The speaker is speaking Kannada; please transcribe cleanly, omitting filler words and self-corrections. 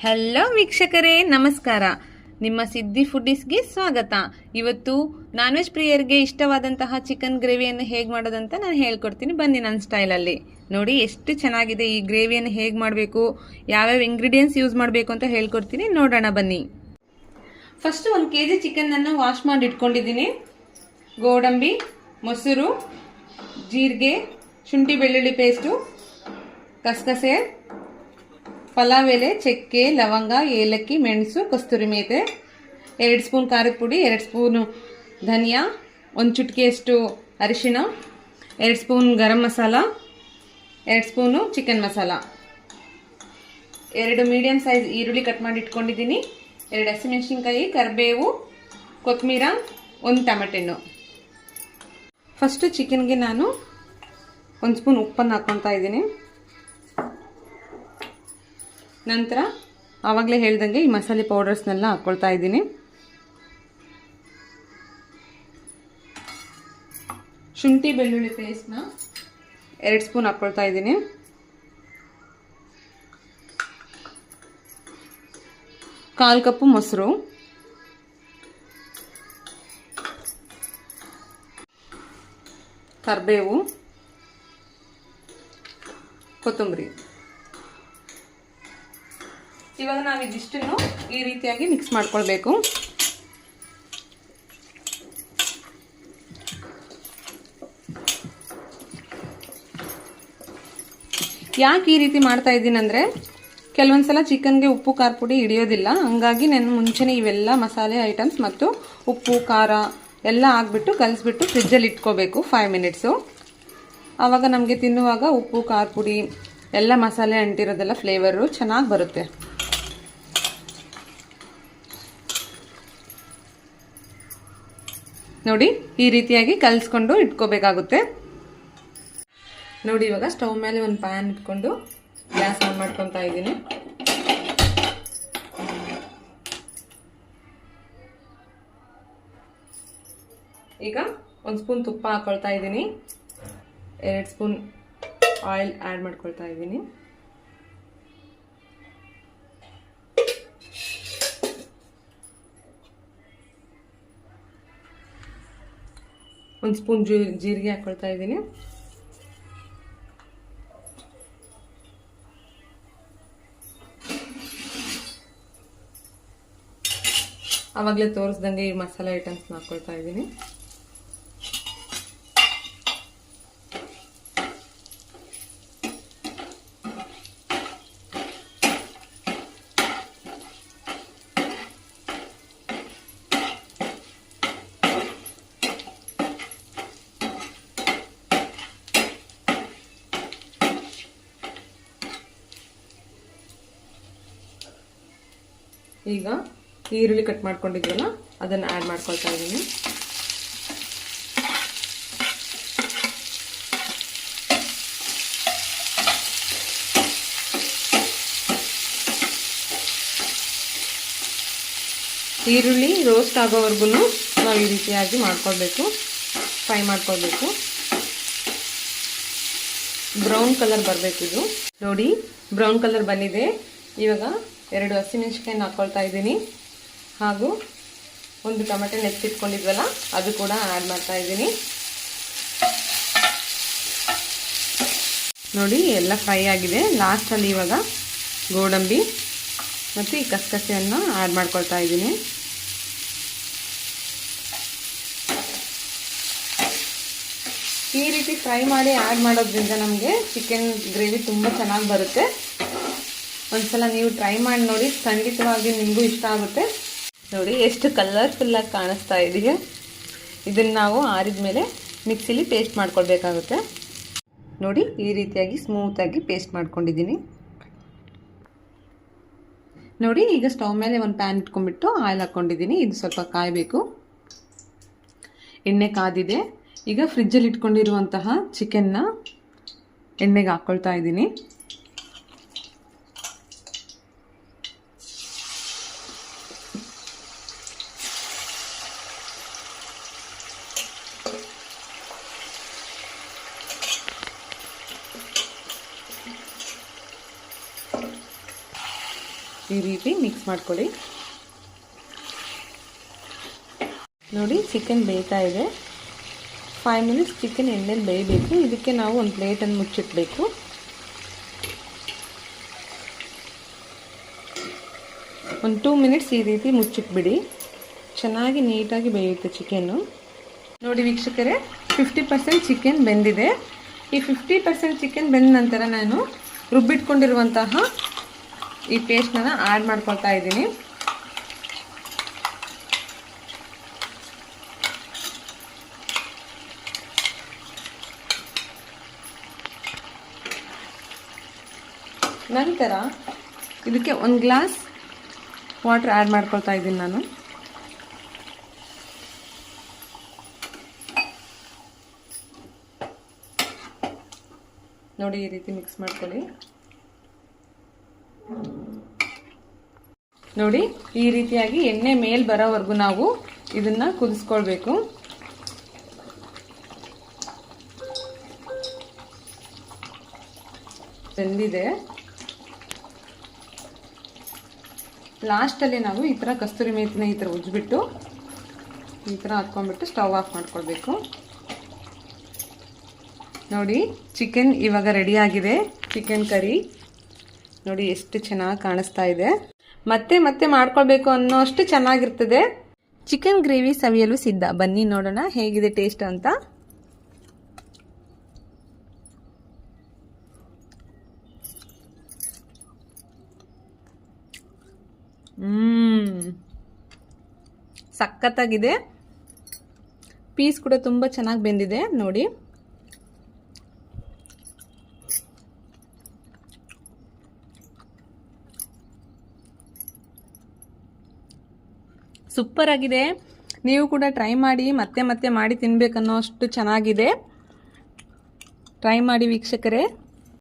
ಹಲೋ ವೀಕ್ಷಕರೇ, ನಮಸ್ಕಾರ. ನಿಮ್ಮ ಸಿದ್ಧಿ ಫುಡ್ಡೀಸ್ಗೆ ಸ್ವಾಗತ. ಇವತ್ತು ನಾನ್ ವೆಜ್ ಪ್ರಿಯರಿಗೆ ಇಷ್ಟವಾದಂತಹ ಚಿಕನ್ ಗ್ರೇವಿಯನ್ನು ಹೇಗೆ ಮಾಡೋದಂತ ನಾನು ಹೇಳ್ಕೊಡ್ತೀನಿ. ಬನ್ನಿ ನನ್ನ ಸ್ಟೈಲಲ್ಲಿ. ನೋಡಿ ಎಷ್ಟು ಚೆನ್ನಾಗಿದೆ. ಈ ಗ್ರೇವಿಯನ್ನು ಹೇಗೆ ಮಾಡಬೇಕು, ಯಾವ್ಯಾವ ಇಂಗ್ರೀಡಿಯೆಂಟ್ಸ್ ಯೂಸ್ ಮಾಡಬೇಕು ಅಂತ ಹೇಳ್ಕೊಡ್ತೀನಿ. ನೋಡೋಣ ಬನ್ನಿ. ಫಸ್ಟ್ 1 kg ಚಿಕನ್ನನ್ನು ವಾಶ್ ಮಾಡಿ ಇಟ್ಕೊಂಡಿದ್ದೀನಿ. ಗೋಡಂಬಿ, ಮೊಸರು, ಜೀರಿಗೆ, ಶುಂಠಿ ಬೆಳ್ಳುಳ್ಳಿ ಪೇಸ್ಟು, ಕಸಕಸೆ, ಪಲಾವ್ ಎಲೆ, ಚಕ್ಕೆ, ಲವಂಗ, ಏಲಕ್ಕಿ, ಮೆಣಸು, ಕಸ್ತೂರಿ ಮೇಥಿ, 2 ಸ್ಪೂನ್ ಖಾರದ ಪುಡಿ, 2 ಸ್ಪೂನು ಧನಿಯಾ, 1 ಚುಟಕಿಯಷ್ಟು ಅರಿಶಿಣ, 2 spoon garam masala, 2 spoon chicken masala, 2 medium size ಈರುಳ್ಳಿ ಕಟ್ ಮಾಡಿ ಇಟ್ಕೊಂಡಿದ್ದೀನಿ, 2 ಹಸಿಮೆಣಸಿನ್ಕಾಯಿ, ಕರಿಬೇವು, ಕೊತ್ತಂಬರಿ, 1 ಟೊಮೆಟೊ ಹಣ್ಣು. ಫಸ್ಟ್ ಚಿಕನ್ಗೆ ನಾನು 1 ಸ್ಪೂನ್ ಉಪ್ಪನ್ನು ಹಾಕ್ಕೊಳ್ತಾ ಇದ್ದೀನಿ. ನಂತರ ಆವಾಗಲೇ ಹೇಳ್ದಂಗೆ ಈ ಮಸಾಲೆ ಪೌಡರ್ಸ್ನೆಲ್ಲ ಹಾಕ್ಕೊಳ್ತಾ ಇದ್ದೀನಿ. ಶುಂಠಿ ಬೆಳ್ಳುಳ್ಳಿ ಪೇಸ್ಟ್ನ 2 ಸ್ಪೂನ್ ಹಾಕ್ಕೊಳ್ತಾ ಇದ್ದೀನಿ. ಕಾಲು ಕಪ್ಪು ಮೊಸರು, ಕರಿಬೇವು, ಕೊತ್ತಂಬರಿ. ಇವಾಗ ನಾವು ಇದಿಷ್ಟನ್ನು ಈ ರೀತಿಯಾಗಿ ಮಿಕ್ಸ್ ಮಾಡ್ಕೊಳ್ಬೇಕು. ಯಾಕೆ ಈ ರೀತಿ ಮಾಡ್ತಾ ಇದ್ದೀನಿ ಅಂದರೆ, ಕೆಲವೊಂದ್ಸಲ ಚಿಕನ್ಗೆ ಉಪ್ಪು ಖಾರ ಪುಡಿ ಹಿಡಿಯೋದಿಲ್ಲ. ಹಂಗಾಗಿ ನಾನು ಮುಂಚೆನೇ ಇವೆಲ್ಲ ಮಸಾಲೆ ಐಟಮ್ಸ್ ಮತ್ತು ಉಪ್ಪು ಖಾರ ಎಲ್ಲ ಹಾಕ್ಬಿಟ್ಟು ಕಲಿಸ್ಬಿಟ್ಟು ಫ್ರಿಜ್ಜಲ್ಲಿ ಇಟ್ಕೋಬೇಕು 5 ಮಿನಿಟ್ಸು. ಆವಾಗ ನಮಗೆ ತಿನ್ನುವಾಗ ಉಪ್ಪು ಖಾರ ಪುಡಿ ಎಲ್ಲ ಮಸಾಲೆ ಅಂಟಿರೋದೆಲ್ಲ ಫ್ಲೇವರು ಚೆನ್ನಾಗಿ ಬರುತ್ತೆ. ನೋಡಿ ಈ ರೀತಿಯಾಗಿ ಕಲಿಸ್ಕೊಂಡು ಇಟ್ಕೋಬೇಕಾಗುತ್ತೆ. ನೋಡಿ ಇವಾಗ ಸ್ಟವ್ ಮೇಲೆ ಒಂದು ಪ್ಯಾನ್ ಇಟ್ಕೊಂಡು ಗ್ಯಾಸ್ ಆನ್ ಮಾಡ್ಕೊತಾ ಇದ್ದೀನಿ. ಈಗ 1 ಸ್ಪೂನ್ ತುಪ್ಪ ಹಾಕೊಳ್ತಾ ಇದ್ದೀನಿ. 2 ಸ್ಪೂನ್ ಆಯಿಲ್ ಆ್ಯಡ್ ಮಾಡ್ಕೊಳ್ತಾ ಇದ್ದೀನಿ. ಒಂದು ಸ್ಪೂನ್ ಜೀರಿಗೆ ಹಾಕೊಳ್ತಾ ಇದ್ದೀನಿ. ಆವಾಗಲೇ ತೋರಿಸ್ದಂಗೆ ಈ ಮಸಾಲೆ ಐಟಮ್ಸ್ನ ಹಾಕೊಳ್ತಾ ಇದ್ದೀನಿ. ಈಗ ಈರುಳ್ಳಿ ಕಟ್ ಮಾಡ್ಕೊಂಡಿದ್ವಲ್ಲ ಅದನ್ನು ಆ್ಯಡ್ ಮಾಡ್ಕೊಳ್ತಾ ಇದ್ದೀನಿ. ಈರುಳ್ಳಿ ರೋಸ್ಟ್ ಆಗೋವರೆಗೂ ನಾವು ಈ ರೀತಿಯಾಗಿ ಮಾಡ್ಕೊಳ್ಬೇಕು, ಫ್ರೈ ಮಾಡ್ಕೊಳ್ಬೇಕು. ಬ್ರೌನ್ ಕಲರ್ ಬರಬೇಕು ಇದು. ನೋಡಿ ಬ್ರೌನ್ ಕಲರ್ ಬಂದಿದೆ. ಇವಾಗ 2 ಹಸಿಮೆಣಸಿನಕಾಯಿನ ಹಾಕ್ಕೊಳ್ತಾ ಇದ್ದೀನಿ. ಹಾಗೂ 1 ಟೊಮೆಟೊ ನೆಚ್ಚಿಟ್ಕೊಂಡಿದ್ವಲ್ಲ ಅದು ಕೂಡ ಆ್ಯಡ್ ಮಾಡ್ತಾ ಇದ್ದೀನಿ. ನೋಡಿ ಎಲ್ಲ ಫ್ರೈ ಆಗಿದೆ. ಲಾಸ್ಟಲ್ಲಿ ಇವಾಗ ಗೋಡಂಬಿ ಮತ್ತು ಈ ಕಸಕಸೆಯನ್ನು ಆ್ಯಡ್ ಮಾಡ್ಕೊಳ್ತಾ ಇದ್ದೀನಿ. ಈ ರೀತಿ ಫ್ರೈ ಮಾಡಿ ಆ್ಯಡ್ ಮಾಡೋದ್ರಿಂದ ನಮಗೆ ಚಿಕನ್ ಗ್ರೇವಿ ತುಂಬ ಚೆನ್ನಾಗಿ ಬರುತ್ತೆ. ಒಂದ್ಸಲ ನೀವು ಟ್ರೈ ಮಾಡಿ ನೋಡಿ, ಖಂಡಿತವಾಗಿ ನಿಮಗೂ ಇಷ್ಟ ಆಗುತ್ತೆ. ನೋಡಿ ಎಷ್ಟು ಕಲರ್ಫುಲ್ಲಾಗಿ ಕಾಣಿಸ್ತಾ ಇದೆಯಾ. ಇದನ್ನು ನಾವು ಆರಿದ ಮೇಲೆ ಮಿಕ್ಸಿಲಿ ಪೇಸ್ಟ್ ಮಾಡ್ಕೊಳ್ಬೇಕಾಗುತ್ತೆ. ನೋಡಿ ಈ ರೀತಿಯಾಗಿ ಸ್ಮೂತಾಗಿ ಪೇಸ್ಟ್ ಮಾಡ್ಕೊಂಡಿದ್ದೀನಿ. ನೋಡಿ ಈಗ ಸ್ಟವ್ ಮೇಲೆ ಒಂದು ಪ್ಯಾನ್ ಇಟ್ಕೊಂಡ್ಬಿಟ್ಟು ಆಯಿಲ್ ಹಾಕ್ಕೊಂಡಿದ್ದೀನಿ. ಇದು ಸ್ವಲ್ಪ ಕಾಯಬೇಕು. ಎಣ್ಣೆ ಕಾದಿದೆ. ಈಗ ಫ್ರಿಜ್ಜಲ್ಲಿ ಇಟ್ಕೊಂಡಿರುವಂತಹ ಚಿಕನ್ನ ಎಣ್ಣೆಗೆ ಹಾಕ್ಕೊಳ್ತಾ ಇದ್ದೀನಿ. ಈ ರೀತಿ ಮಿಕ್ಸ್ ಮಾಡ್ಕೊಳ್ಳಿ. ನೋಡಿ ಚಿಕನ್ ಬೇಯ್ತಾ ಇದೆ. 5 ಮಿನಿಟ್ಸ್ ಚಿಕನ್ ಎಣ್ಣೆಲಿ ಬೇಯಬೇಕು. ಇದಕ್ಕೆ ನಾವು ಒಂದು ಪ್ಲೇಟನ್ನು ಮುಚ್ಚಿಡಬೇಕು. ಒಂದು 2 ಮಿನಿಟ್ಸ್ ಈ ರೀತಿ ಮುಚ್ಚಿಟ್ಬಿಡಿ. ಚೆನ್ನಾಗಿ ನೀಟಾಗಿ ಬೇಯುತ್ತೆ ಚಿಕನ್ನು. ನೋಡಿ ವೀಕ್ಷಕರೇ, 50% ಚಿಕನ್ ಬೆಂದಿದೆ. ಈ 50% ಚಿಕನ್ ಬೆಂದ ನಂತರ ನಾನು ರುಬ್ಬಿಟ್ಕೊಂಡಿರುವಂತಹ ಈ ಪೇಸ್ಟನ್ನು ಆ್ಯಡ್ ಮಾಡ್ಕೊಳ್ತಾ ಇದ್ದೀನಿ. ನಂತರ ಇದಕ್ಕೆ 1 ಗ್ಲಾಸ್ ವಾಟರ್ ಆ್ಯಡ್ ಮಾಡ್ಕೊಳ್ತಾ ಇದ್ದೀನಿ ನಾನು. ನೋಡಿ ಈ ರೀತಿ ಮಿಕ್ಸ್ ಮಾಡ್ಕೊಳ್ಳಿ. ನೋಡಿ ಈ ರೀತಿಯಾಗಿ ಎಣ್ಣೆ ಮೇಲ್ ಬರೋವರೆಗೂ ನಾವು ಇದನ್ನ ಕುದಿಸ್ಕೊಳ್ಬೇಕು. ಬೆಂದಿದೆ. ಲಾಸ್ಟಲ್ಲಿ ನಾವು ಈ ಥರ ಕಸ್ತೂರಿ ಮೇಥಿನ ಈ ಥರ ಉಜ್ಜಿಬಿಟ್ಟು ಈ ಥರ ಹಾಕ್ಕೊಂಡ್ಬಿಟ್ಟು ಸ್ಟವ್ ಆಫ್ ಮಾಡ್ಕೊಳ್ಬೇಕು. ನೋಡಿ ಚಿಕನ್ ಇವಾಗ ರೆಡಿ ಆಗಿದೆ. ಚಿಕನ್ ಕರಿ ನೋಡಿ ಎಷ್ಟು ಚೆನ್ನಾಗಿ ಕಾಣಿಸ್ತಾ ಇದೆ. ಮತ್ತೆ ಮತ್ತೆ ಮಾಡ್ಕೊಳ್ಬೇಕು ಅನ್ನೋ ಅಷ್ಟು ಚೆನ್ನಾಗಿರ್ತದೆ. ಚಿಕನ್ ಗ್ರೇವಿ ಸವಿಯಲು ಸಿದ್ಧ. ಬನ್ನಿ ನೋಡೋಣ ಹೇಗಿದೆ ಟೇಸ್ಟ್ ಅಂತ. ಸಖತ್ತಾಗಿದೆ. ಪೀಸ್ ಕೂಡ ತುಂಬ ಚೆನ್ನಾಗಿ ಬೆಂದಿದೆ ನೋಡಿ. ಸೂಪರ್ ಆಗಿದೆ. ನೀವು ಕೂಡ ಟ್ರೈ ಮಾಡಿ. ಮತ್ತೆ ಮತ್ತೆ ಮಾಡಿ ತಿನ್ಬೇಕನ್ನೋ ಅಷ್ಟು ಚೆನ್ನಾಗಿದೆ. ಟ್ರೈ ಮಾಡಿ ವೀಕ್ಷಕರೇ.